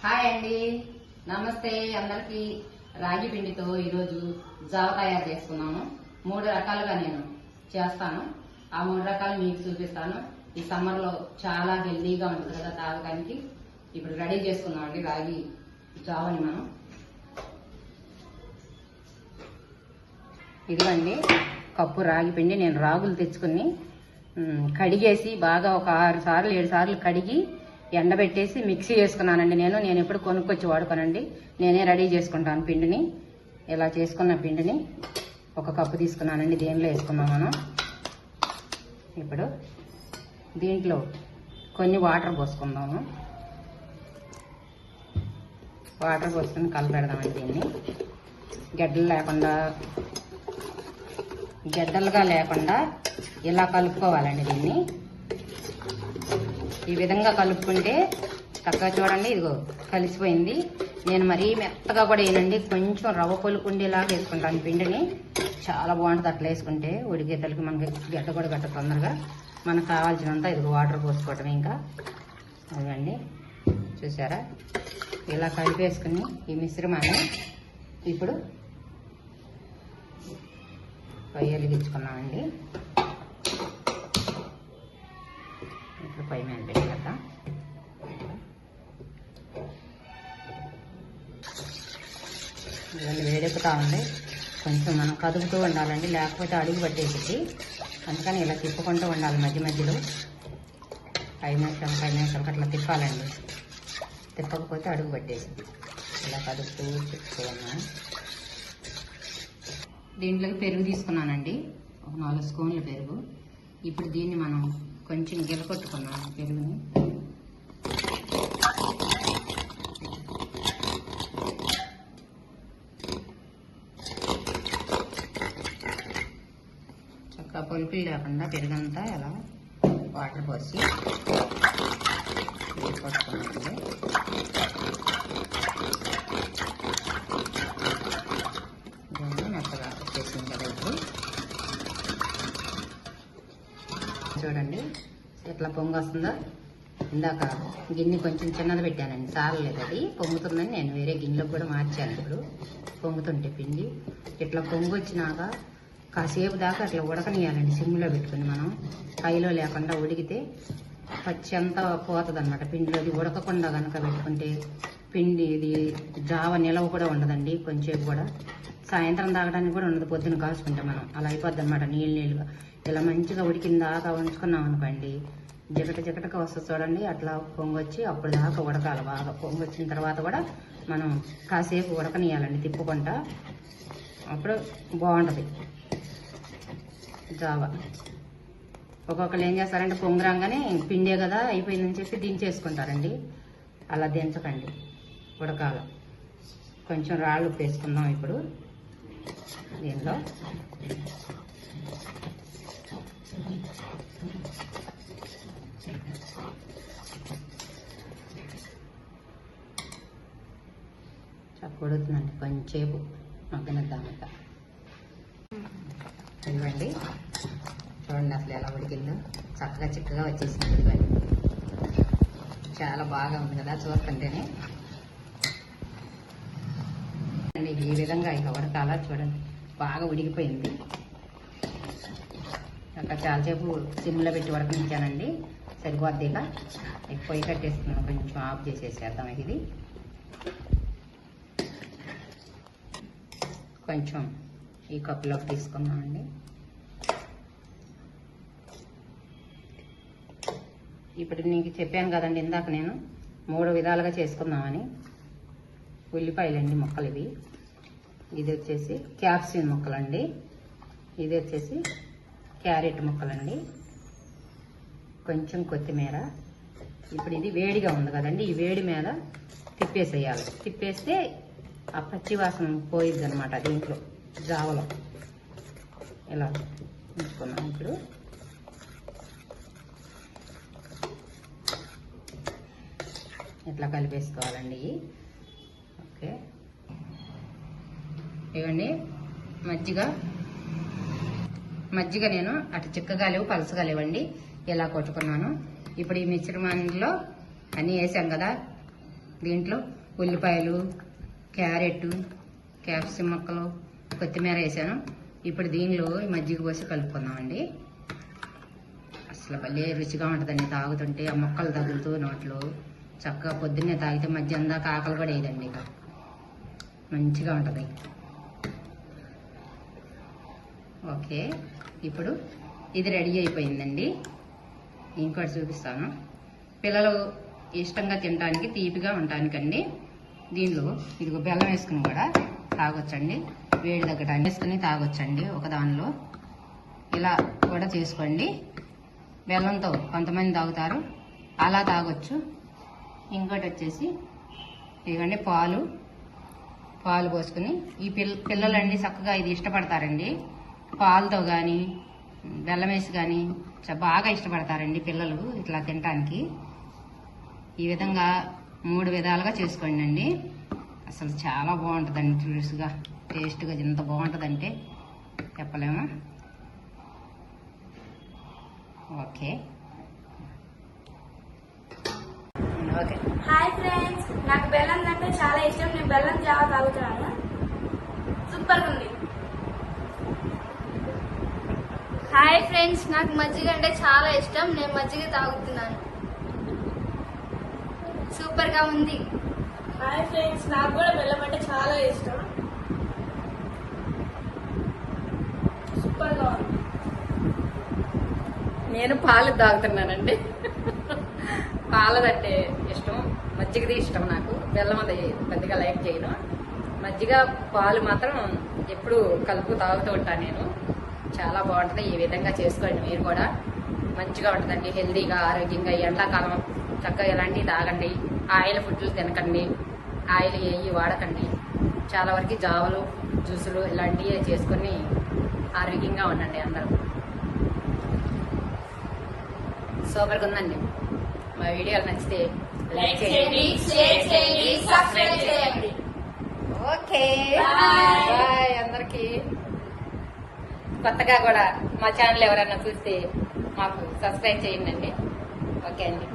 Hi అండి, నమస్తే అందరికి. రాగి పిండితో ఈరోజు జావ తయారు చేసుకున్నాము. 3 రకాలుగా నేను చేస్తాను. ఆ 3 రకాలు మీకు చూపిస్తాను. ఈ సమ్మర్ లో చాలా హెల్దీగా ఉంటుంది కదా తాగడానికి. ఇప్పుడు రెడీ చేసుకున్నాం అండి రాగి జావని మనం. ఇదిగండి కప్పు రాగి పిండి. నేను రాగులు తెచ్చుకుని కడిగేసి బాగా ఒక 6 సార్లు 7 సార్లు కడిగి ఎండబెట్టేసి మిక్సీ చేసుకున్నానండి. నేను ఎప్పుడు కొనుక్కొచ్చి వాడుకోనండి. నేనే రెడీ చేసుకుంటాను పిండిని. ఇలా చేసుకున్న పిండిని ఒక కప్పు తీసుకున్నానండి. దేనిలో వేసుకున్నాం మనం. ఇప్పుడు దీంట్లో కొన్ని వాటర్ పోసుకుందాము. వాటర్ పోసుకుని కలిపెడదామండి. దీన్ని గడ్డలుగా లేకుండా ఇలా కలుపుకోవాలండి. దీన్ని ఈ విధంగా కలుపుకుంటే చక్కగా చూడండి, ఇదిగో కలిసిపోయింది. నేను మరీ మెత్తగా కూడా వేయనండి, కొంచెం రవ్వ పొలుకుండేలాగా వేసుకుంటాను పిండిని. చాలా బాగుంటుంది అట్లా వేసుకుంటే. ఉడికేతలకి మనకి గడ్డ కూడా గట్ట తొందరగా. మనకు కావాల్సినంత ఇదిగో వాటర్ పోసుకోవటం. ఇంకా అదండి చూసారా, ఇలా కలిపేసుకుని ఈ మిశ్రమాన్ని ఇప్పుడు పొయ్యి వెలిగించుకున్నామండి. ఇప్పుడు పొయ్యి మీద పెట్టేద్దాం. ఇవన్నీ వేడెక్కుతా ఉంది. కొంచెం మనం కదుపుతూ ఉండాలండి, లేకపోతే అడుగు పట్టేసి. అందుకని ఇలా తిప్పుకుంటూ ఉండాలి మధ్య మధ్యలో. 5 నిమిషాలకు అట్లా తిప్పాలండి. తిప్పకపోతే అడుగు పట్టేసి. ఇలా కదుపుతూ తిప్పుకున్నాం. దీంట్లోకి పెరుగు తీసుకున్నానండి, ఒక 4 స్పూన్ల పెరుగు. ఇప్పుడు దీన్ని మనం కొంచెం గిలకొట్టుకున్నాం పెరుగుని. చక్కగా పొలుపులు లేకుండా పెరుగంతా ఇలా వాటర్ పోసి కొట్టుకున్నామండి. దీన్ని మెత్తగా వచ్చేసింది కదా. ఇప్పుడు చూడండి ఎట్లా పొంగు వస్తుందో. ఇందాక గిన్నె కొంచెం చిన్నది పెట్టానండి, చాలలేదు. అది పొంగుతుందని నేను వేరే గిన్నెలోకి కూడా మార్చాను. ఇప్పుడు పొంగుతుంటే పిండి ఇట్లా పొంగు వచ్చినాక కాసేపు దాకా అట్లా ఉడకనియాలండి. సిమ్లో పెట్టుకుని మనం హైలో లేకుండా ఉడికితే పచ్చి అంతా పోతుంది అనమాట పిండిలోది. ఉడకకుండా కనుక పెట్టుకుంటే పిండి ఇది జావ నిలవ కూడా ఉండదండి. కొంచెంసేపు కూడా సాయంత్రం తాగడానికి కూడా ఉండదు. పొద్దున కాసుకుంటే మనం అలా అయిపోద్ది అనమాట. నీళ్ళుగా ఇలా మంచిగా ఉడికిన దాకా ఉంచుకున్నాం అనుకోండి, జిగటగా వస్తుంది చూడండి. అట్లా పొంగొచ్చి అప్పుడు దాకా ఉడకాలి బాగా. పొంగొచ్చిన తర్వాత కూడా మనం కాసేపు ఉడకనియాలండి తిప్పుకుంటా. అప్పుడు బాగుంటుంది జావ. ఒక్కొక్కరు ఏం చేస్తారంటే పొంగురాగానే పిండే కదా అయిపోయిందని చెప్పి దించేసుకుంటారండి. అలా దించకండి, ఉడకాల. కొంచెం రాళ్ళు ఉప్పు వేసుకుందాం ఇప్పుడు దీనిలో. ఉడుకుతుందండి, కొంచెంసేపు మగ్గనిద్దామంట. ఇవ్వండి చూడండి అసలు ఎలా ఉడికిందో. చక్కగా చిక్కగా వచ్చేసింది. ఇవ్వండి చాలా బాగా ఉంది కదా చూస్తుంటేనే. ఈ విధంగా ఇక ఉడకాల. చూడండి బాగా ఉడికిపోయింది. అక్కడ చాలాసేపు సిమ్లో పెట్టి ఉడకనిచ్చానండి. సరిపోద్ది. ఇక పొయ్యి కట్టేస్తున్నాను, కొంచెం ఆఫ్ చేసేసేద్దాం. ఇది కొంచెం ఈ కప్పులోకి తీసుకున్నామండి. ఇప్పుడు నీకు చెప్పాను కదండి ఇందాక నేను 3 విధాలుగా చేసుకుందామని. ఉల్లిపాయలండి ముక్కలు ఇవి. ఇది వచ్చేసి క్యాప్సికం ముక్కలండి. ఇది వచ్చేసి క్యారెట్ ముక్కలండి. కొంచెం కొత్తిమీర. ఇప్పుడు ఇది వేడిగా ఉంది కదండి, ఈ వేడి మీద తిప్పేసేయాలి. తిప్పేస్తే ఆ పచ్చి వాసన పోయిద్ది అనమాట దీంట్లో జావలో. ఇలా ఉంచుకున్నాం. ఇప్పుడు ఇట్లా కలిపేసుకోవాలండి. ఓకే ఇవ్వండి మజ్జిగ నేను అటు చిక్కగా లేవు పలసగా లేవండి, ఇలా కొట్టుకున్నాను. ఇప్పుడు ఈ మిశ్రమంలో అన్నీ వేసాం కదా, దీంట్లో ఉల్లిపాయలు, క్యారెట్, క్యాప్సికం ముక్కలు, కొత్తిమీర వేసాను. ఇప్పుడు దీనిలో మజ్జిగ పోసి కలుపుకుందామండి. అసలు భలే రుచిగా ఉంటుందండి. తాగుతుంటే ఆ మొక్కలు తగులుతూ నోట్లో చక్కగా పొద్దున్నే తాగితే మధ్యాహ్నం దాకా ఆకలి కూడా వేయదండి. ఇక మంచిగా ఉంటుంది. ఓకే, ఇప్పుడు ఇది రెడీ అయిపోయిందండి. ఇంకోటి చూపిస్తాను. పిల్లలు ఇష్టంగా తినడానికి, తీపిగా ఉండటానికండి దీనిలో ఇదిగో బెల్లం వేసుకుని కూడా తాగొచ్చండి. వేడి తగ్గడానికి వేసుకుని తాగొచ్చండి. ఒక దానిలో ఇలా కూడా చేసుకోండి. బెల్లంతో కొంతమంది తాగుతారు, అలా తాగొచ్చు. ఇంకోటి వచ్చేసి ఇదిగోండి పాలు పోసుకుని ఈ పిల్లలండి చక్కగా ఇది ఇష్టపడతారండి. పాలతో కానీ బెల్లం వేసి కానీ బాగా ఇష్టపడతారండి పిల్లలు ఇట్లా తినటానికి. ఈ విధంగా 3 విధాలుగా చేసుకోండి అండి. అసలు చాలా బాగుంటుందండి. రుచిగా టేస్ట్గా ఎంత బాగుంటుందంటే చెప్పలేము. Okay okay. హాయ్ ఫ్రెండ్స్, నాకు బెల్లం అంటే చాలా ఇష్టం. నేను బెల్లం జావ తాగుతున్నాను. సూపర్గా ఉంది. హాయ్ ఫ్రెండ్స్, నాకు మజ్జిగ అంటే చాలా ఇష్టం. నేను మజ్జిగ తాగుతున్నాను. సూపర్గా ఉంది. హాయ్ ఫ్రెండ్స్, నాకు కూడా బెల్లం అంటే చాలా ఇష్టం. సూపర్గా ఉంది. నేను పాలు తాగుతున్నానండి. పాలదంటే ఇష్టం, మజ్జిగది ఇష్టం నాకు. బెల్లం అది పెద్దగా లైక్ చేయను. మజ్జిగ పాలు మాత్రం ఎప్పుడు కలుపు తాగుతూ ఉంటాను నేను. చాలా బాగుంటుంది. ఈ విధంగా చేసుకోండి మీరు కూడా. మంచిగా ఉంటుందండి. హెల్దీగా, ఆరోగ్యంగా. ఎండాకాలం చక్కగా ఇలాంటివి తాగండి. ఆయిల్ ఫుడ్లు తినకండి, ఆయిల్ ఏవి వాడకండి. చాలా వరకు జావలు, జ్యూసులు ఇలాంటివి చేసుకొని ఆరోగ్యంగా ఉండండి అందరూ. సూపర్గా ఉందండి. మా వీడియోలు నచ్చితే లైక్ చేయండి, షేర్ చేయండి, సబ్స్క్రైబ్ చేయండి. ఓకే బాయ్ అందరికి. కొత్తగా కూడా మా ఛానల్ ఎవరైనా చూస్తే మాకు సబ్స్క్రైబ్ చేయండి. ఓకే అండి.